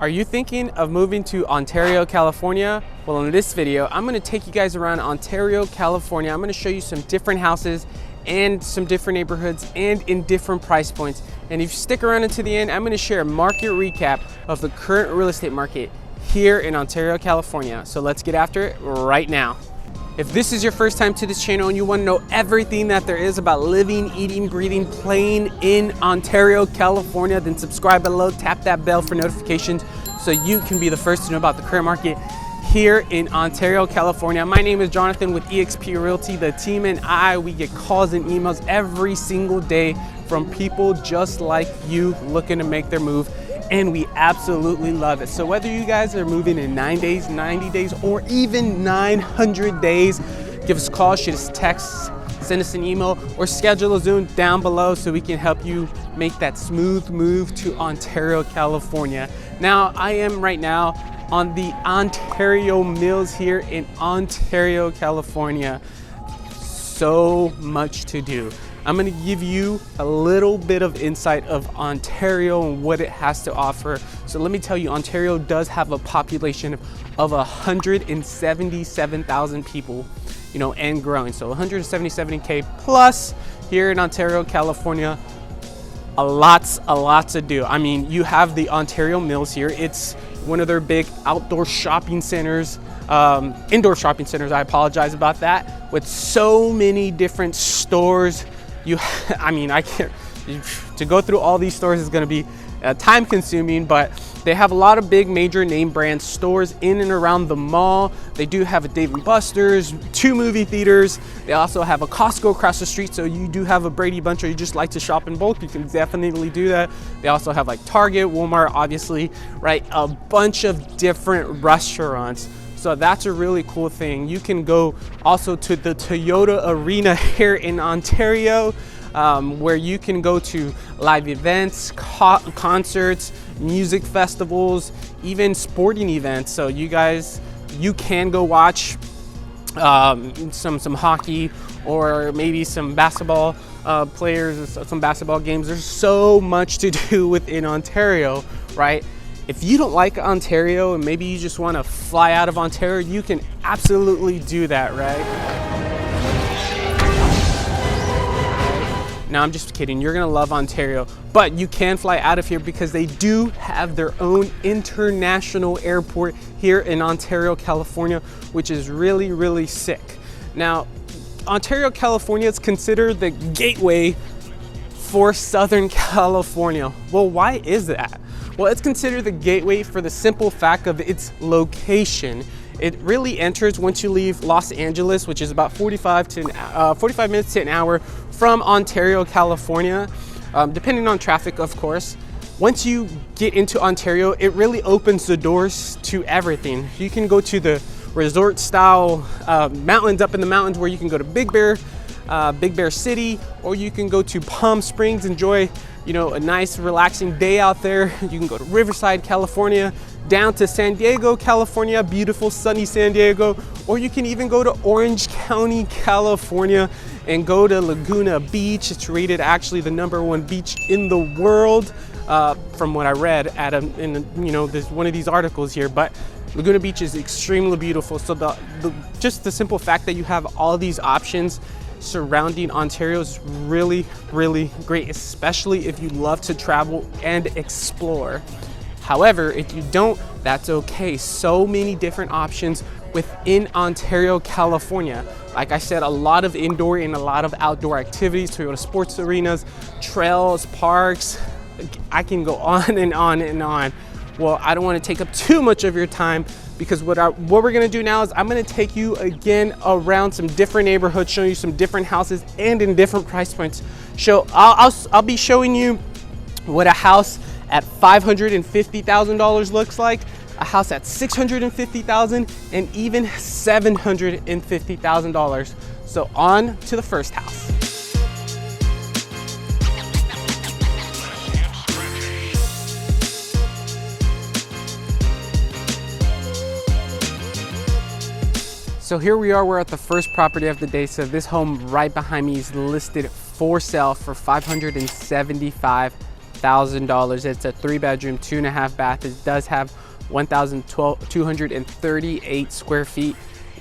Are you thinking of moving to Ontario, California? Well, in this video, I'm gonna take you guys around Ontario, California. I'm gonna show you some different houses and some different neighborhoods and in different price points. And if you stick around until the end, I'm gonna share a market recap of the current real estate market here in Ontario, California. So let's get after it right now. If this is your first time to this channel and you want to know everything that there is about living, eating, breathing, playing in Ontario, California, then subscribe below, tap that bell for notifications so you can be the first to know about the current market here in Ontario, California. My name is Jonathan with eXp Realty. The team and I, we get calls and emails every single day from people just like you looking to make their move, and we absolutely love it. So whether you guys are moving in 9 days, 90 days, or even 900 days, give us a call, shoot us a text, send us an email, or schedule a Zoom down below so we can help you make that smooth move to Ontario, California. Now, I am right now on the Ontario Mills here in Ontario, California. So much to do. I'm gonna give you a little bit of insight of Ontario and what it has to offer. So let me tell you, Ontario does have a population of 177,000 people, you know, and growing. So 177K plus here in Ontario, California. A lots to do. I mean, you have the Ontario Mills here. It's one of their big outdoor shopping centers, indoor shopping centers, I apologize about that, with so many different stores. I mean, I can't, to go through all these stores is gonna be time consuming, but they have a lot of big major name brand stores in and around the mall. They do have a Dave & Buster's, 2 movie theaters. They also have a Costco across the street, so you do have a Brady Bunch or you just like to shop in bulk, you can definitely do that. They also have like Target, Walmart, obviously, right? A bunch of different restaurants. So that's a really cool thing. You can go also to the Toyota Arena here in Ontario, where you can go to live events, concerts, music festivals, even sporting events. So you can go watch some hockey or maybe some basketball players, some basketball games. There's so much to do within Ontario, right? If you don't like Ontario and maybe you just want to fly out of Ontario, you can absolutely do that, right? Now, I'm just kidding. You're going to love Ontario, but you can fly out of here because they do have their own international airport here in Ontario, California, which is really, really sick. Now, Ontario, California is considered the gateway for Southern California. Well, why is that? Well, it's considered the gateway for the simple fact of its location. It really enters once you leave Los Angeles, which is about 45 minutes to an hour from Ontario, California, depending on traffic, of course. Once you get into Ontario, it really opens the doors to everything. You can go to the resort style mountains up in the mountains where you can go to Big Bear City, or you can go to Palm Springs, enjoy, you know, a nice relaxing day out there. You can go to Riverside, California, down to San Diego, California, beautiful sunny San Diego, or you can even go to Orange County, California, and go to Laguna Beach. It's rated actually the #1 beach in the world, from what I read in one of these articles here. But Laguna Beach is extremely beautiful. So just the simple fact that you have all these options surrounding Ontario is really, really great, especially if you love to travel and explore. However, if you don't, that's okay. So many different options within Ontario, California. Like I said, a lot of indoor and a lot of outdoor activities, Toyota sports arenas, trails, parks. I can go on and on and on. Well, I don't want to take up too much of your time, because what we're gonna do now is I'm gonna take you again around some different neighborhoods, show you some different houses and in different price points. I'll be showing you what a house at $550,000 looks like, a house at $650,000, and even $750,000. So on to the first house. So here we are, we're at the first property of the day. So this home right behind me is listed for sale for $575,000. $1,000. It's a 3-bedroom, 2.5 bath. It does have 1,238 square feet.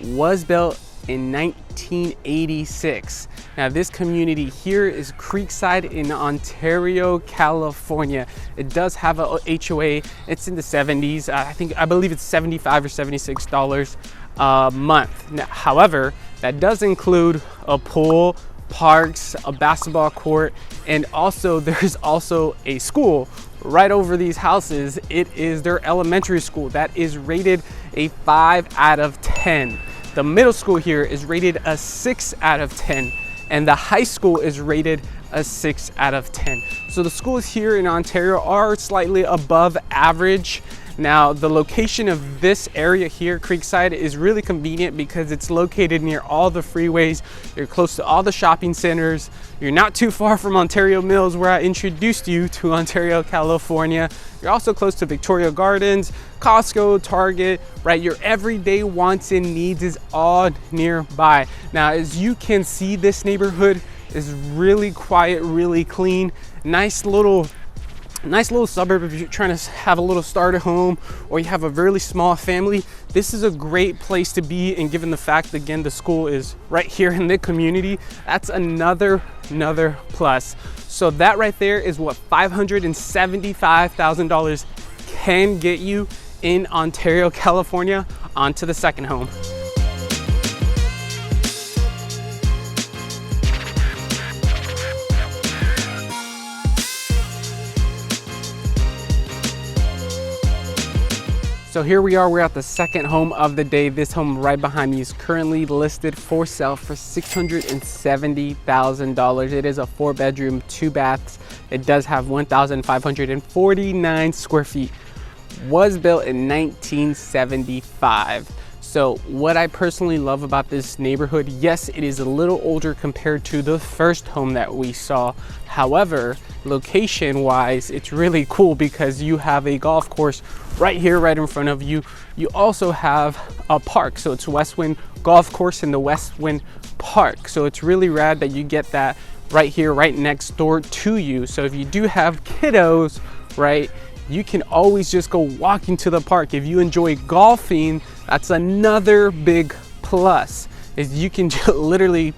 Was built in 1986. Now this community here is Creekside in Ontario, California. It does have a HOA. It's in the 70s. I believe it's $75 or $76 a month. Now, however, that does include a pool, parks, a basketball court, and also there's also a school right over these houses. It is their elementary school that is rated a 5 out of 10. The middle school here is rated a 6 out of 10, and the high school is rated a 6 out of 10. So the schools here in Ontario are slightly above average. Now, the location of this area here, Creekside, is really convenient because it's located near all the freeways. You're close to all the shopping centers. You're not too far from Ontario Mills, where I introduced you to Ontario, California. You're also close to Victoria Gardens, Costco, Target, right? Your everyday wants and needs is all nearby. Now, as you can see, this neighborhood is really quiet, really clean. Nice little suburb if you're trying to have a little starter home or you have a really small family. This is a great place to be, and given the fact, again, the school is right here in the community, that's another plus. So that right there is what $575,000 can get you in Ontario, California. On to the second home. So here we are, we're at the second home of the day. This home right behind me is currently listed for sale for $670,000. It is a 4-bedroom, 2 baths. It does have 1,549 square feet. Was built in 1975. So what I personally love about this neighborhood, yes, it is a little older compared to the first home that we saw. However, location wise, it's really cool because you have a golf course right here, right in front of you. You also have a park. So it's Westwind Golf Course and the Westwind Park. So it's really rad that you get that right here, right next door to you. So if you do have kiddos, right, you can always just go walking to the park. If you enjoy golfing, that's another big plus, is you can literally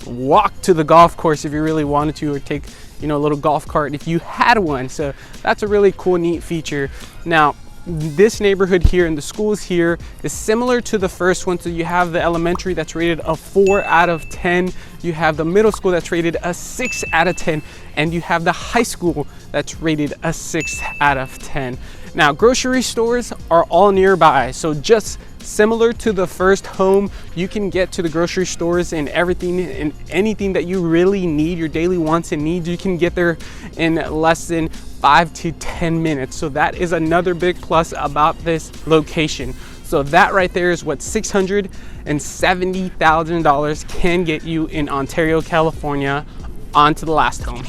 walk to the golf course if you really wanted to, or take, a little golf cart if you had one. So that's a really cool, neat feature. Now, this neighborhood here and the schools here is similar to the first one. So you have the elementary that's rated a 4 out of 10. You have the middle school that's rated a 6 out of 10. And you have the high school that's rated a 6 out of 10. Now, grocery stores are all nearby. So just similar to the first home, you can get to the grocery stores and everything and anything that you really need, your daily wants and needs, you can get there in less than 5 to 10 minutes. So that is another big plus about this location. So that right there is what $670,000 can get you in Ontario, California. On to the last home.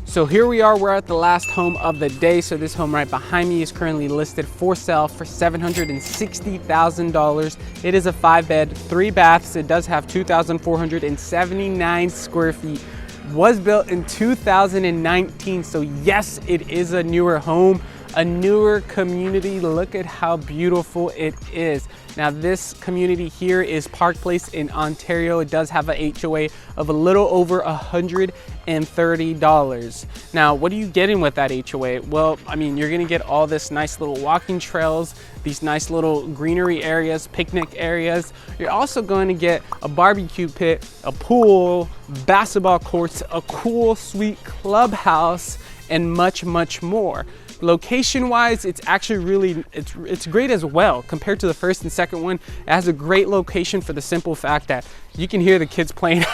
So here we are, we're at the last home of the day. So this home right behind me is currently listed for sale for $760,000. It is a 5-bed, 3 baths. It does have 2,479 square feet. Was built in 2019. So yes, it is a newer home, a newer community. Look at how beautiful it is. Now this community here is Park Place in Ontario. It does have a HOA of a little over $130. Now, what are you getting with that HOA? Well, I mean, you're gonna get all this nice little walking trails, these nice little greenery areas, picnic areas. You're also going to get a barbecue pit, a pool, basketball courts, a cool, sweet clubhouse, and much, much more. Location wise, it's actually really, it's great as well. Compared to the first and second one, it has a great location for the simple fact that you can hear the kids playing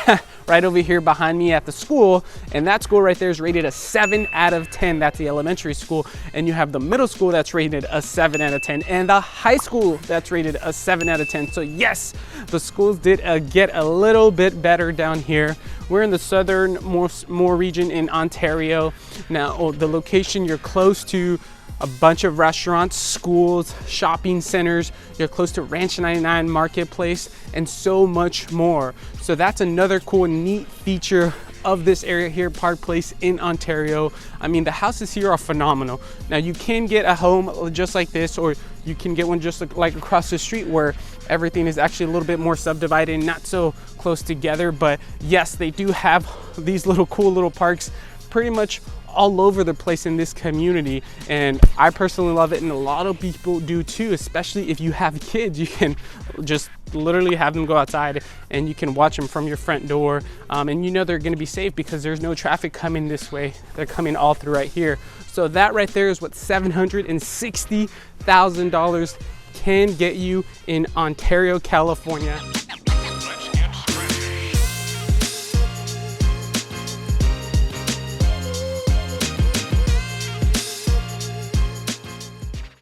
right over here behind me at the school, and that school right there is rated a 7 out of 10. That's the elementary school. And you have the middle school that's rated a 7 out of 10, and the high school that's rated a 7 out of 10. So yes, the schools did get a little bit better down here. We're in the southern more region in Ontario. Now, the location, you're close to a bunch of restaurants, schools, shopping centers. You're close to Ranch 99 Marketplace and so much more. So that's another cool, neat feature of this area here, Park Place in Ontario. I mean, the houses here are phenomenal. Now you can get a home just like this, or you can get one just like across the street where everything is actually a little bit more subdivided and not so close together. But yes, they do have these little cool little parks pretty much all over the place in this community, and I personally love it, and a lot of people do too. Especially if you have kids, you can just literally have them go outside and you can watch them from your front door, and you know they're going to be safe because there's no traffic coming this way. They're coming all through right here. So that right there is what $760,000 can get you in Ontario, California.